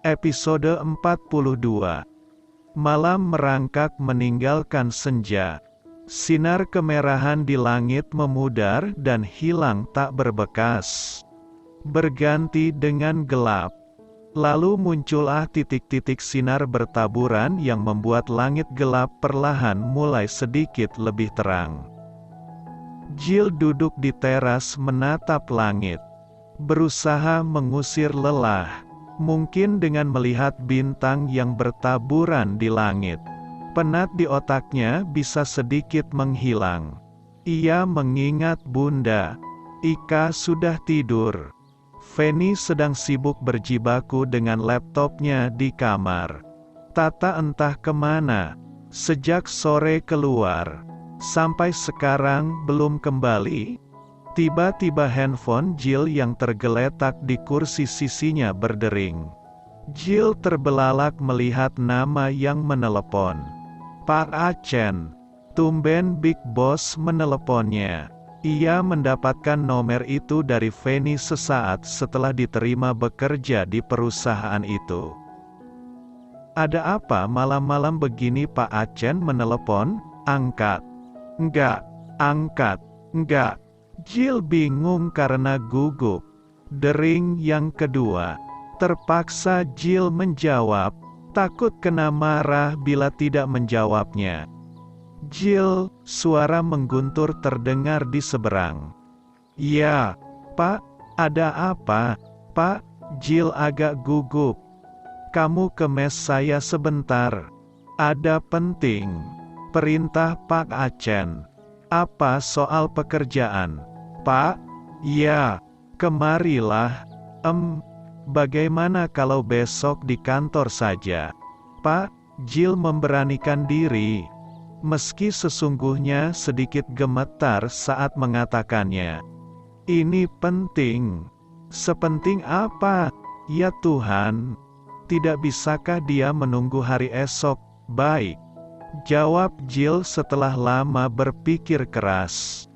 Episode 42. Malam merangkak meninggalkan senja. Sinar kemerahan di langit memudar dan hilang tak berbekas. Berganti dengan gelap. Lalu muncullah titik-titik sinar bertaburan yang membuat langit gelap perlahan mulai sedikit lebih terang. Jill duduk di teras menatap langit. Berusaha mengusir lelah. Mungkin dengan melihat bintang yang bertaburan di langit. Penat di otaknya bisa sedikit menghilang. Ia mengingat Bunda. Ika sudah tidur. Fanny sedang sibuk berjibaku dengan laptopnya di kamar. Tata entah kemana. Sejak sore keluar. Sampai sekarang belum kembali. Tiba-tiba handphone Jill yang tergeletak di kursi sisinya berdering. Jill terbelalak melihat nama yang menelepon. Pak Acen. Tumben Big Boss meneleponnya. Ia mendapatkan nomor itu dari Fanny sesaat setelah diterima bekerja di perusahaan itu. Ada apa malam-malam begini Pak Acen menelepon? Angkat. Enggak. Angkat. Enggak. Jill bingung karena gugup. Dering yang kedua. Terpaksa Jill menjawab, takut kena marah bila tidak menjawabnya. Jill, suara mengguntur terdengar di seberang. Ya, Pak, ada apa? Pak, Jill agak gugup. Kamu ke mes saya sebentar. Ada penting. Perintah Pak Acen. Apa soal pekerjaan? Pak? Ya, kemarilah. Bagaimana kalau besok di kantor saja? Pak, Jill memberanikan diri. Meski sesungguhnya sedikit gemetar saat mengatakannya. Ini penting. Sepenting apa? Ya Tuhan. Tidak bisakah dia menunggu hari esok? Baik. Jawab Jill setelah lama berpikir keras.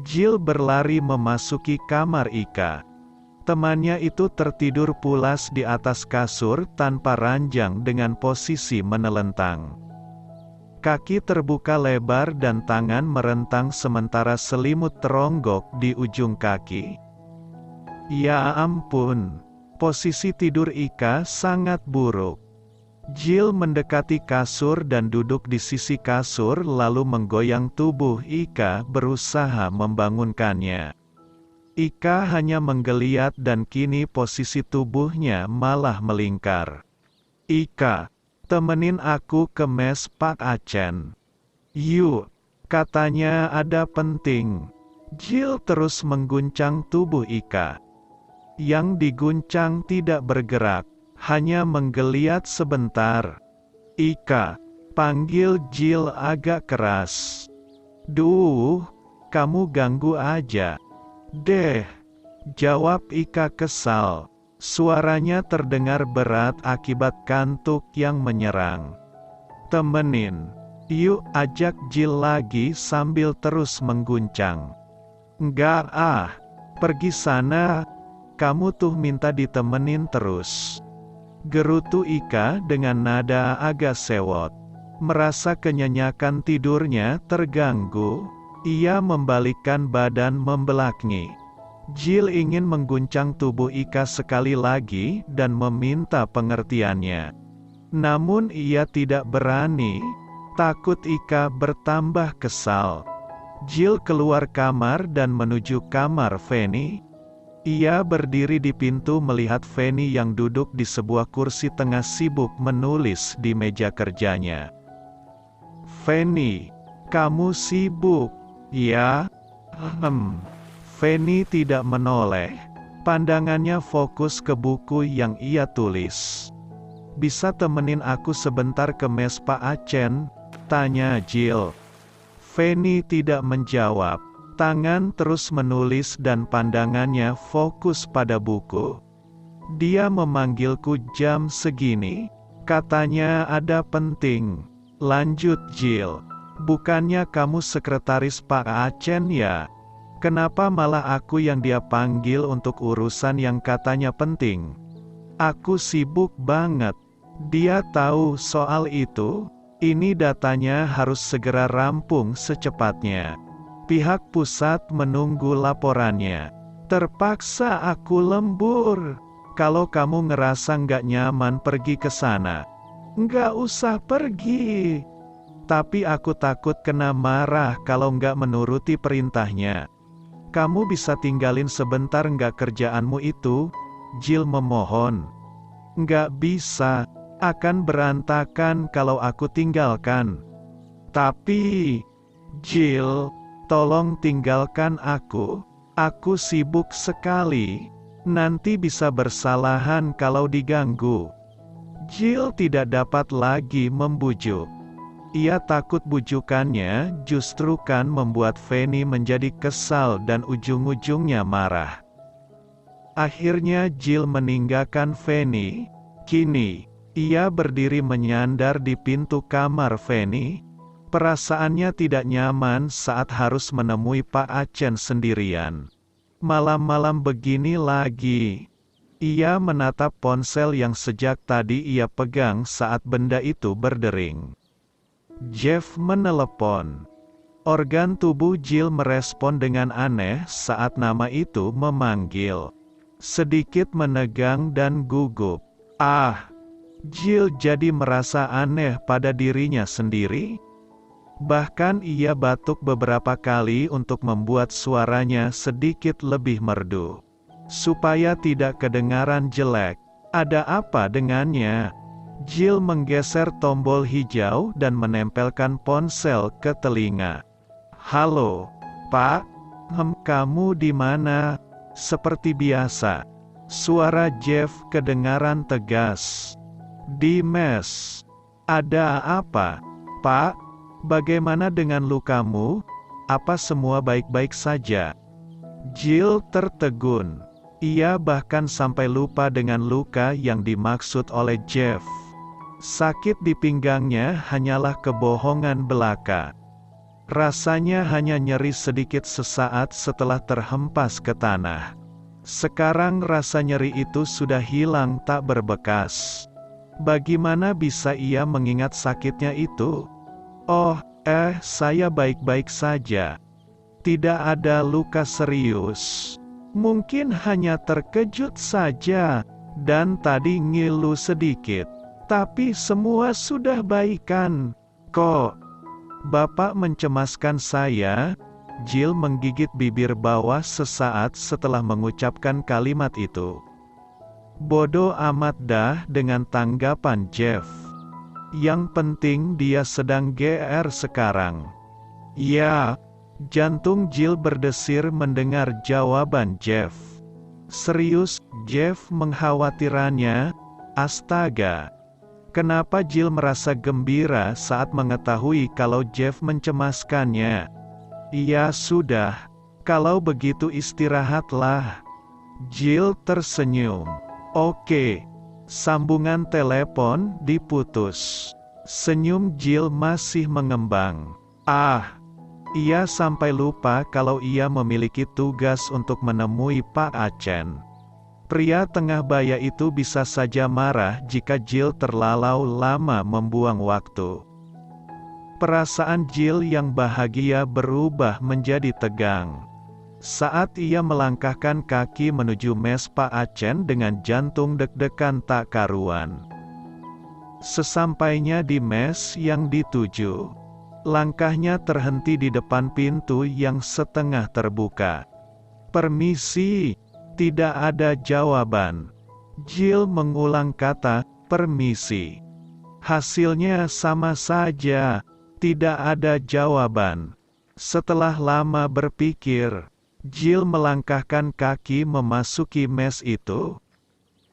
Jill berlari memasuki kamar Ika. Temannya itu tertidur pulas di atas kasur tanpa ranjang dengan posisi menelentang. Kaki terbuka lebar dan tangan merentang sementara selimut teronggok di ujung kaki. Ya ampun, posisi tidur Ika sangat buruk. Jill mendekati kasur dan duduk di sisi kasur lalu menggoyang tubuh Ika berusaha membangunkannya. Ika hanya menggeliat dan kini posisi tubuhnya malah melingkar. Ika, temenin aku ke mes Pak Acen. Yuk, katanya ada penting. Jill terus mengguncang tubuh Ika. Yang diguncang tidak bergerak. Hanya menggeliat sebentar. Ika, panggil Jill agak keras. Duh, kamu ganggu aja. Deh, jawab Ika kesal. Suaranya terdengar berat akibat kantuk yang menyerang. Temenin. Yuk ajak Jill lagi sambil terus mengguncang. Enggak ah, pergi sana. Kamu tuh minta ditemenin terus. Gerutu Ika dengan nada agak sewot. Merasa kenyenyakan tidurnya terganggu, ia membalikkan badan membelakngi. Jill ingin mengguncang tubuh Ika sekali lagi dan meminta pengertiannya. Namun ia tidak berani, takut Ika bertambah kesal. Jill keluar kamar dan menuju kamar Fanny. Ia berdiri di pintu melihat Fanny yang duduk di sebuah kursi tengah sibuk menulis di meja kerjanya. Fanny, kamu sibuk? Ya? Fanny tidak menoleh. Pandangannya fokus ke buku yang ia tulis. Bisa temenin aku sebentar ke mes Pak Acen? Tanya Jill. Fanny tidak menjawab. Tangan terus menulis dan pandangannya fokus pada buku. Dia memanggilku jam segini. Katanya ada penting. Lanjut Jill. Bukannya kamu sekretaris Pak Acen ya? Kenapa malah aku yang dia panggil untuk urusan yang katanya penting? Aku sibuk banget. Dia tahu soal itu. Ini datanya harus segera rampung secepatnya. Pihak pusat menunggu laporannya. Terpaksa aku lembur. Kalau kamu ngerasa nggak nyaman pergi ke sana, nggak usah pergi. Tapi aku takut kena marah kalau nggak menuruti perintahnya. Kamu bisa tinggalin sebentar nggak kerjaanmu itu? Jill memohon. Nggak bisa. Akan berantakan kalau aku tinggalkan. Tapi, Jill, tolong tinggalkan aku. Aku sibuk sekali. Nanti bisa bersalahan kalau diganggu. Jill tidak dapat lagi membujuk. Ia takut bujukannya justru kan membuat Fanny menjadi kesal dan ujung-ujungnya marah. Akhirnya Jill meninggalkan Fanny. Kini, ia berdiri menyandar di pintu kamar Fanny. Perasaannya tidak nyaman saat harus menemui Pak Acen sendirian. Malam-malam begini lagi. Ia menatap ponsel yang sejak tadi ia pegang saat benda itu berdering. Jeff menelepon. Organ tubuh Jill merespon dengan aneh saat nama itu memanggil. Sedikit menegang dan gugup. Jill jadi merasa aneh pada dirinya sendiri. Bahkan ia batuk beberapa kali untuk membuat suaranya sedikit lebih merdu. Supaya tidak kedengaran jelek. Ada apa dengannya? Jill menggeser tombol hijau dan menempelkan ponsel ke telinga. Halo, Pak. Kamu di mana? Seperti biasa. Suara Jeff kedengaran tegas. Di mes. Ada apa, Pak? Bagaimana dengan lukamu? Apa semua baik-baik saja? Jill tertegun. Ia bahkan sampai lupa dengan luka yang dimaksud oleh Jeff. Sakit di pinggangnya hanyalah kebohongan belaka. Rasanya hanya nyeri sedikit sesaat setelah terhempas ke tanah. Sekarang rasa nyeri itu sudah hilang tak berbekas. Bagaimana bisa ia mengingat sakitnya itu? Saya baik-baik saja. Tidak ada luka serius. Mungkin hanya terkejut saja, dan tadi ngilu sedikit. Tapi semua sudah baikan. Kok? Bapak mencemaskan saya. Jill menggigit bibir bawah sesaat setelah mengucapkan kalimat itu. Bodoh amat dah dengan tanggapan Jeff. Yang penting dia sedang GR sekarang. Ya, jantung Jill berdesir mendengar jawaban Jeff. Serius, Jeff mengkhawatirannya. Astaga. Kenapa Jill merasa gembira saat mengetahui kalau Jeff mencemaskannya? Ya sudah, kalau begitu istirahatlah. Jill tersenyum. Oke. Sambungan telepon diputus. Senyum Jill masih mengembang. Ia sampai lupa kalau ia memiliki tugas untuk menemui Pak Acen. Pria tengah baya itu bisa saja marah jika Jill terlalu lama membuang waktu. Perasaan Jill yang bahagia berubah menjadi tegang. Saat ia melangkahkan kaki menuju mes Pak Acen dengan jantung deg-degan tak karuan. Sesampainya di mes yang dituju, langkahnya terhenti di depan pintu yang setengah terbuka. Permisi, tidak ada jawaban. Jill mengulang kata, permisi. Hasilnya sama saja, tidak ada jawaban. Setelah lama berpikir, Jill melangkahkan kaki memasuki mes itu.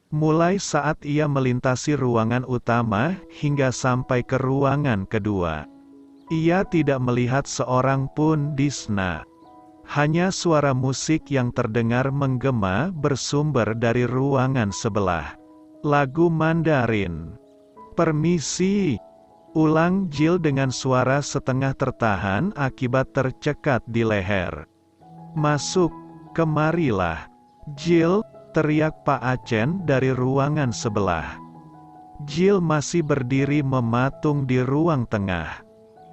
Mulai saat ia melintasi ruangan utama hingga sampai ke ruangan kedua, ia tidak melihat seorang pun di sana. Hanya suara musik yang terdengar menggema bersumber dari ruangan sebelah. Lagu Mandarin. Permisi, ulang Jill dengan suara setengah tertahan akibat tercekat di leher. Masuk, kemarilah. Jill, teriak Pak Acen dari ruangan sebelah. Jill masih berdiri mematung di ruang tengah.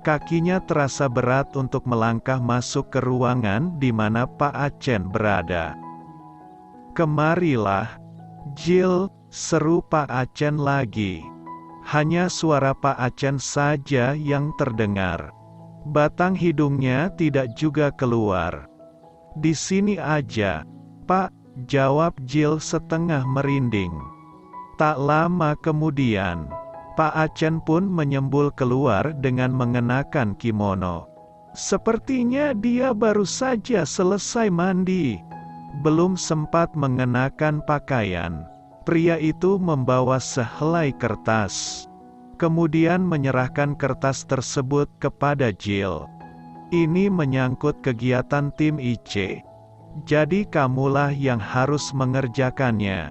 Kakinya terasa berat untuk melangkah masuk ke ruangan di mana Pak Acen berada. "Kemarilah, Jill," seru Pak Acen lagi. Hanya suara Pak Acen saja yang terdengar. Batang hidungnya tidak juga keluar. "Di sini aja, Pak," jawab Jill setengah merinding. Tak lama kemudian, Pak Acen pun menyembul keluar dengan mengenakan kimono. Sepertinya dia baru saja selesai mandi. Belum sempat mengenakan pakaian, pria itu membawa sehelai kertas. Kemudian menyerahkan kertas tersebut kepada Jill. "Ini menyangkut kegiatan tim IC. Jadi kamulah yang harus mengerjakannya.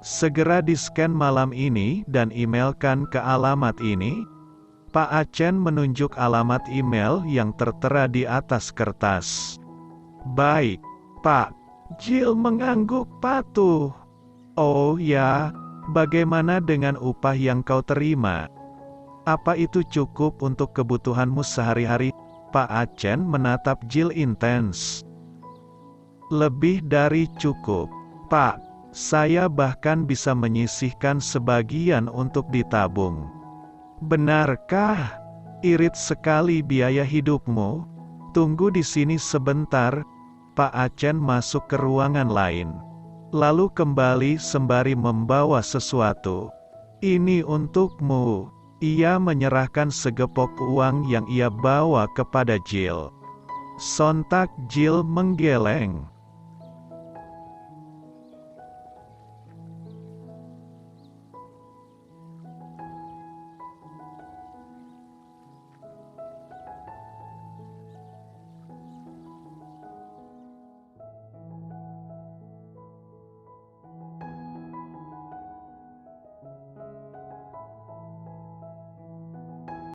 Segera di-scan malam ini dan emailkan ke alamat ini." Pak Acen menunjuk alamat email yang tertera di atas kertas. "Baik, Pak." Jill mengangguk patuh. "Oh ya, bagaimana dengan upah yang kau terima? Apa itu cukup untuk kebutuhanmu sehari-hari?" Pak Acen menatap Jill intens. "Lebih dari cukup, Pak. Saya bahkan bisa menyisihkan sebagian untuk ditabung." "Benarkah? Irit sekali biaya hidupmu. Tunggu di sini sebentar." Pak Acen masuk ke ruangan lain, lalu kembali sembari membawa sesuatu. "Ini untukmu." Ia menyerahkan segepok uang yang ia bawa kepada Jill. Sontak Jill menggeleng.